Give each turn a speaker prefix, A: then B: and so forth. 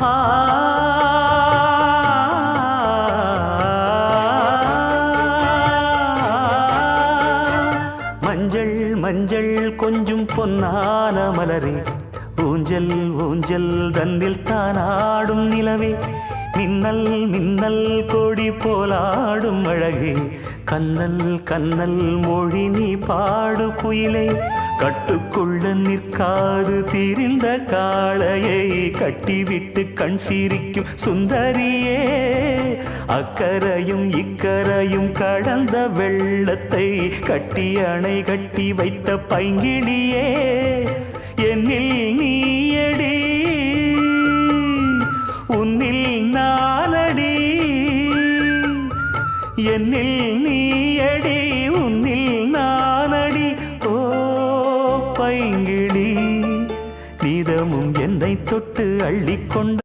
A: ஆ மஞ்சள் மஞ்சள் கொஞ்சம் பொன்னான மலரே, ஊஞ்சல் ஊஞ்சல் தன்னில் தானாடும் நிலவே, மின்னல் மின்னல் கொடி போலாடும் அழகே, கண்ணல் கண்ணல் மொழி நீ பாடு குயிலே, கட்டுக்குள்ள நிற்காது திரிந்த காளையை கட்டிவிட்டு கண் சிரிக்கும் சுந்தரியே, அக்கரையும் இக்கரையும் கடந்த வெள்ளத்தை கட்டி அணை கட்டி வைத்த பைங்கிளியே, என்னில் நீயடி உன்னில் நானடி, என்னில் நீயடி உன்னில் நானடி. ஓ பைங்கிளி, நீதமும் என்னை தொட்டு அள்ளிக்கொண்ட